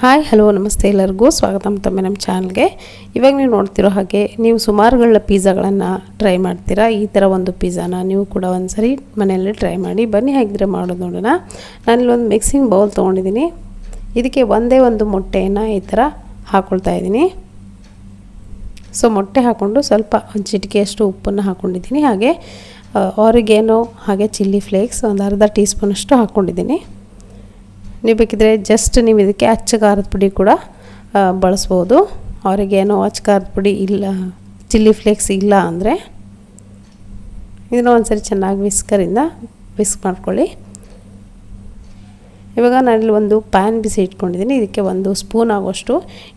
Hi hello ನಮಸ್ತೆ ಎಲ್ಲರಿಗೂ ಸ್ವಾಗತ ಮತ್ತೊಮ್ಮೆ ನಮ್ಮ ಚಾನಲ್ಗೆ. ಇವಾಗ ನೀವು ನೋಡ್ತಿರೋ ಹಾಗೆ ನೀವು ಸುಮಾರುಗಳ ಪಿಜ್ಜಾಗಳನ್ನು ಟ್ರೈ ಮಾಡ್ತೀರಾ. ಈ ಥರ ಒಂದು ಪಿಜ್ಜಾನ ನೀವು ಕೂಡ ಒಂದ್ಸರಿ ಮನೆಯಲ್ಲಿ ಟ್ರೈ ಮಾಡಿ. ಬನ್ನಿ ಹೇಗಿದ್ರೆ ಮಾಡೋದು ನೋಡೋಣ. ನಾನಿಲ್ಲೊಂದು ಮಿಕ್ಸಿಂಗ್ ಬೌಲ್ ತೊಗೊಂಡಿದ್ದೀನಿ. ಇದಕ್ಕೆ ಒಂದೇ ಒಂದು ಮೊಟ್ಟೆಯನ್ನು ಈ ಥರ ಹಾಕ್ಕೊಳ್ತಾ ಇದ್ದೀನಿ. ಸೊ ಮೊಟ್ಟೆ ಹಾಕ್ಕೊಂಡು ಸ್ವಲ್ಪ ಒಂದು ಚಿಟಿಕೆಯಷ್ಟು ಉಪ್ಪನ್ನು ಹಾಕ್ಕೊಂಡಿದ್ದೀನಿ. ಹಾಗೆ ಆರಿಗೇನೋ ಹಾಗೆ ಚಿಲ್ಲಿ ಫ್ಲೇಕ್ಸ್ ಒಂದು ಅರ್ಧ ಟೀ ಸ್ಪೂನಷ್ಟು ಹಾಕ್ಕೊಂಡಿದ್ದೀನಿ. ನೀವು ಬೇಕಿದ್ರೆ ಜಸ್ಟ್ ನೀವು ಇದಕ್ಕೆ ಅಚ್ಚ ಖಾರದ ಪುಡಿ ಕೂಡ ಬಳಸ್ಬೋದು. ಅವರಿಗೇನೋ ಅಚ್ಚ ಖಾರದ ಪುಡಿ ಇಲ್ಲ, ಚಿಲ್ಲಿ ಫ್ಲೇಕ್ಸ್ ಇಲ್ಲ ಅಂದರೆ ಇದನ್ನು ಒಂದ್ಸರಿ ಚೆನ್ನಾಗಿ ವಿಸ್ಕ್ ಮಾಡ್ಕೊಳ್ಳಿ. ಇವಾಗ ನಾನಿಲ್ಲಿ ಒಂದು ಪ್ಯಾನ್ ಬಿಸಿ ಇಟ್ಕೊಂಡಿದ್ದೀನಿ. ಇದಕ್ಕೆ ಒಂದು ಸ್ಪೂನ್ ಆಗೋಷ್ಟು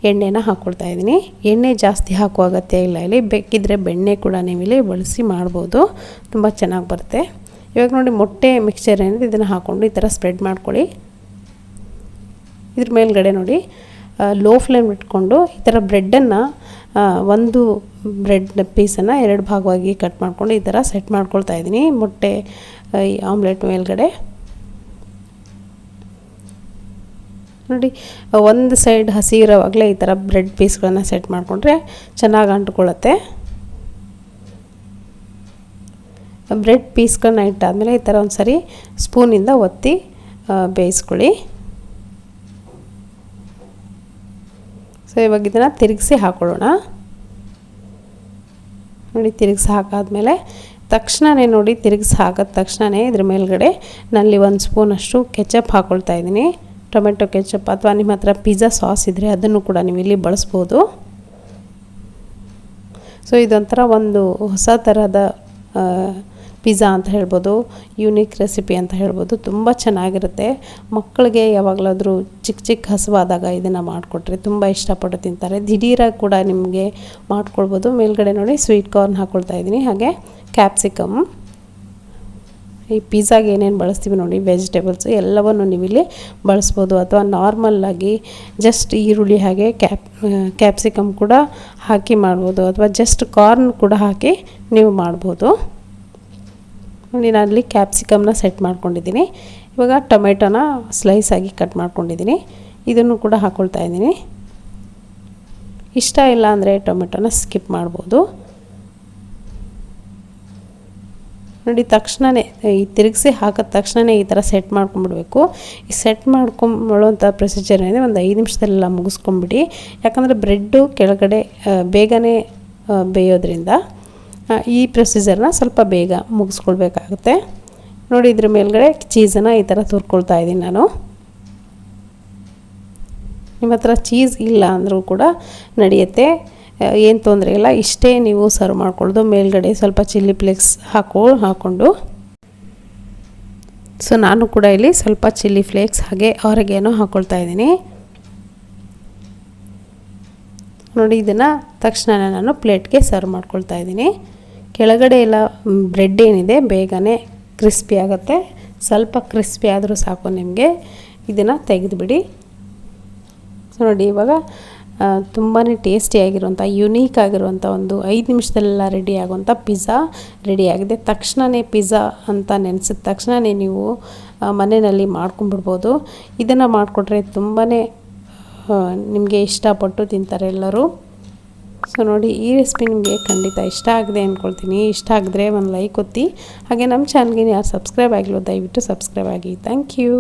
ಎಣ್ಣೆನ ಹಾಕ್ಕೊಳ್ತಾ ಇದ್ದೀನಿ. ಎಣ್ಣೆ ಜಾಸ್ತಿ ಹಾಕುವ ಅಗತ್ಯ ಇಲ್ಲ. ಇಲ್ಲಿ ಬೇಕಿದ್ದರೆ ಬೆಣ್ಣೆ ಕೂಡ ನೀವು ಇಲ್ಲಿ ಬಳಸಿ ಮಾಡ್ಬೋದು, ತುಂಬ ಚೆನ್ನಾಗಿ ಬರುತ್ತೆ. ಇವಾಗ ನೋಡಿ ಮೊಟ್ಟೆ ಮಿಕ್ಸ್ಚರ್ ಏನಿದೆ ಇದನ್ನು ಹಾಕ್ಕೊಂಡು ಈ ಥರ ಸ್ಪ್ರೆಡ್ ಮಾಡ್ಕೊಳ್ಳಿ. ಇದ್ರ ಮೇಲ್ಗಡೆ ನೋಡಿ ಲೋ ಫ್ಲೇಮ್ ಇಟ್ಕೊಂಡು ಈ ಥರ ಬ್ರೆಡ್ಡನ್ನು ಒಂದು ಬ್ರೆಡ್ ಪೀಸನ್ನು ಎರಡು ಭಾಗವಾಗಿ ಕಟ್ ಮಾಡ್ಕೊಂಡು ಈ ಥರ ಸೆಟ್ ಮಾಡ್ಕೊಳ್ತಾ ಇದ್ದೀನಿ ಮೊಟ್ಟೆ ಈ ಆಮ್ಲೆಟ್ ಮೇಲ್ಗಡೆ. ನೋಡಿ ಒಂದು ಸೈಡ್ ಹಸಿ ಇರೋವಾಗಲೇ ಈ ಥರ ಬ್ರೆಡ್ ಪೀಸ್ಗಳನ್ನು ಸೆಟ್ ಮಾಡಿಕೊಂಡ್ರೆ ಚೆನ್ನಾಗಿ ಅಂಟ್ಕೊಳ್ಳುತ್ತೆ. ಬ್ರೆಡ್ ಪೀಸ್ಗಳನ್ನ ಇಟ್ಟಾದಮೇಲೆ ಈ ಥರ ಒಂದು ಸರಿ ಸ್ಪೂನಿಂದ ಒತ್ತಿ ಬೇಯಿಸ್ಕೊಳ್ಳಿ. ಸೊ ಇವಾಗ ಇದನ್ನು ತಿರುಗಿಸಿ ಹಾಕೊಳ್ಳೋಣ. ನೋಡಿ ತಿರುಗಿಸಿ ಹಾಕಾದ್ಮೇಲೆ ತಕ್ಷಣವೇ ನೋಡಿ ತಿರುಗಿಸಿ ಹಾಕಿದ ತಕ್ಷಣವೇ ಇದ್ರ ಮೇಲ್ಗಡೆ ನಲ್ಲಿ ಒಂದು ಸ್ಪೂನಷ್ಟು ಕೆಚಪ್ ಹಾಕ್ಕೊಳ್ತಾ ಇದ್ದೀನಿ. ಟೊಮೆಟೊ ಕೆಚಪ್ ಅಥವಾ ನಿಮ್ಮ ಹತ್ರ ಪಿಜ್ಜಾ ಸಾಸ್ ಇದ್ದರೆ ಅದನ್ನು ಕೂಡ ನೀವು ಇಲ್ಲಿ ಬಳಸ್ಬೋದು. ಸೊ ಇದೊಂಥರ ಒಂದು ಹೊಸ ಥರದ ಪಿಜ್ಜಾ ಅಂತ ಹೇಳ್ಬೋದು, ಯೂನಿಕ್ ರೆಸಿಪಿ ಅಂತ ಹೇಳ್ಬೋದು. ತುಂಬ ಚೆನ್ನಾಗಿರುತ್ತೆ. ಮಕ್ಕಳಿಗೆ ಯಾವಾಗಲಾದರೂ ಚಿಕ್ಕ ಹಸುವಾದಾಗ ಇದನ್ನು ಮಾಡಿಕೊಟ್ರೆ ತುಂಬ ಇಷ್ಟಪಟ್ಟು ತಿಂತಾರೆ. ದಿಢೀರಾಗಿ ಕೂಡ ನಿಮಗೆ ಮಾಡ್ಕೊಳ್ಬೋದು. ಮೇಲ್ಗಡೆ ನೋಡಿ ಸ್ವೀಟ್ ಕಾರ್ನ್ ಹಾಕ್ಕೊಳ್ತಾ ಇದ್ದೀನಿ, ಹಾಗೆ ಕ್ಯಾಪ್ಸಿಕಮ್. ಈ ಪಿಜ್ಜಾಗೆ ಏನೇನು ಬಳಸ್ತೀವಿ ನೋಡಿ ವೆಜಿಟೇಬಲ್ಸು ಎಲ್ಲವನ್ನು ನೀವು ಇಲ್ಲಿ ಬಳಸ್ಬೋದು. ಅಥವಾ ನಾರ್ಮಲ್ಲಾಗಿ ಜಸ್ಟ್ ಈರುಳ್ಳಿ ಹಾಗೆ ಕ್ಯಾಪ್ಸಿಕಮ್ ಕೂಡ ಹಾಕಿ ಮಾಡ್ಬೋದು, ಅಥವಾ ಜಸ್ಟ್ ಕಾರ್ನ್ ಕೂಡ ಹಾಕಿ ನೀವು ಮಾಡ್ಬೋದು. ನೋಡಿ ನಾನಲ್ಲಿ ಕ್ಯಾಪ್ಸಿಕಮ್ನ ಸೆಟ್ ಮಾಡ್ಕೊಂಡಿದ್ದೀನಿ. ಇವಾಗ ಟೊಮೆಟೊನ ಸ್ಲೈಸ್ ಆಗಿ ಕಟ್ ಮಾಡ್ಕೊಂಡಿದ್ದೀನಿ, ಇದನ್ನು ಕೂಡ ಹಾಕ್ಕೊಳ್ತಾ ಇದ್ದೀನಿ. ಇಷ್ಟ ಇಲ್ಲ ಅಂದರೆ ಟೊಮೆಟೊನ ಸ್ಕಿಪ್ ಮಾಡ್ಬೋದು. ನೋಡಿ ತಕ್ಷಣವೇ ಈ ತಿರುಗಿಸಿ ಹಾಕಿದ ತಕ್ಷಣವೇ ಈ ಥರ ಸೆಟ್ ಮಾಡ್ಕೊಂಬಿಡ್ಬೇಕು. ಈ ಸೆಟ್ ಮಾಡ್ಕೊಂಬಿಡೋಂಥ ಪ್ರೊಸೀಜರ್ ಏನಿದೆ ಒಂದು 5 ನಿಮಿಷದಲ್ಲೆಲ್ಲ ಮುಗಿಸ್ಕೊಂಬಿಡಿ. ಯಾಕಂದರೆ ಬ್ರೆಡ್ಡು ಕೆಳಗಡೆ ಬೇಗನೆ ಬೇಯೋದ್ರಿಂದ ಈ ಪ್ರೊಸೀಜರ್ನ ಸ್ವಲ್ಪ ಬೇಗ ಮುಗಿಸ್ಕೊಳ್ಬೇಕಾಗುತ್ತೆ. ನೋಡಿ ಇದ್ರ ಮೇಲ್ಗಡೆ ಚೀಸನ್ನು ಈ ಥರ ತುರ್ಕೊಳ್ತಾ ಇದ್ದೀನಿ ನಾನು. ನಿಮ್ಮ ಹತ್ರ ಚೀಸ್ ಇಲ್ಲ ಅಂದರೂ ಕೂಡ ನಡೆಯುತ್ತೆ, ಏನು ತೊಂದರೆ ಇಲ್ಲ. ಇಷ್ಟೇ ನೀವು ಸರ್ವ್ ಮಾಡ್ಕೊಳ್ಳೋದು. ಮೇಲ್ಗಡೆ ಸ್ವಲ್ಪ ಚಿಲ್ಲಿ ಫ್ಲೇಕ್ಸ್ ಹಾಕ್ಕೊಂಡು ಸೊ ನಾನು ಕೂಡ ಇಲ್ಲಿ ಸ್ವಲ್ಪ ಚಿಲ್ಲಿ ಫ್ಲೇಕ್ಸ್ ಹಾಗೆ ಆರಿಗೇನೋ ಹಾಕ್ಕೊಳ್ತಾ ಇದ್ದೀನಿ. ನೋಡಿ ಇದನ್ನು ತಕ್ಷಣ ನಾನು ಪ್ಲೇಟ್ಗೆ ಸರ್ವ್ ಮಾಡ್ಕೊಳ್ತಾ ಇದ್ದೀನಿ. ಕೆಳಗಡೆ ಎಲ್ಲ ಬ್ರೆಡ್ ಏನಿದೆ ಬೇಗನೆ ಕ್ರಿಸ್ಪಿ ಆಗುತ್ತೆ. ಸ್ವಲ್ಪ ಕ್ರಿಸ್ಪಿ ಆದರೂ ಸಾಕು ನಿಮಗೆ. ಇದನ್ನು ತೆಗೆದುಬಿಡಿ. ಸೊ ನೋಡಿ ಇವಾಗ ತುಂಬಾ ಟೇಸ್ಟಿಯಾಗಿರುವಂಥ ಯೂನೀಕ್ ಆಗಿರುವಂಥ ಒಂದು 5 ನಿಮಿಷದಲ್ಲೆಲ್ಲ ರೆಡಿ ಆಗುವಂಥ ಪಿಜ್ಜಾ ರೆಡಿಯಾಗಿದೆ. ತಕ್ಷಣವೇ ಪಿಜ್ಜಾ ಅಂತ ನೆನೆಸಿದ ತಕ್ಷಣವೇ ನೀವು ಮನೆಯಲ್ಲಿ ಮಾಡ್ಕೊಂಬಿಡ್ಬೋದು. ಇದನ್ನು ಮಾಡಿಕೊಟ್ರೆ ತುಂಬಾ ನಿಮಗೆ ಇಷ್ಟಪಟ್ಟು ತಿಂತಾರೆ ಎಲ್ಲರೂ. ಸೊ ನೋಡಿ ಈ ರೆಸಿಪಿ ನಿಮಗೆ ಖಂಡಿತ ಇಷ್ಟ ಆಗಿದೆ ಅಂದ್ಕೊಳ್ತೀನಿ. ಇಷ್ಟ ಆಗಿದ್ರೆ ಒಂದು ಲೈಕ್ ಒತ್ತಿ. ಹಾಗೆ ನಮ್ಮ ಚಾನಲ್ಗೆ ಯಾರು ಸಬ್ಸ್ಕ್ರೈಬ್ ಆಗಿಲ್ಲ ದಯವಿಟ್ಟು ಸಬ್ಸ್ಕ್ರೈಬ್ ಆಗಿ. Thank you.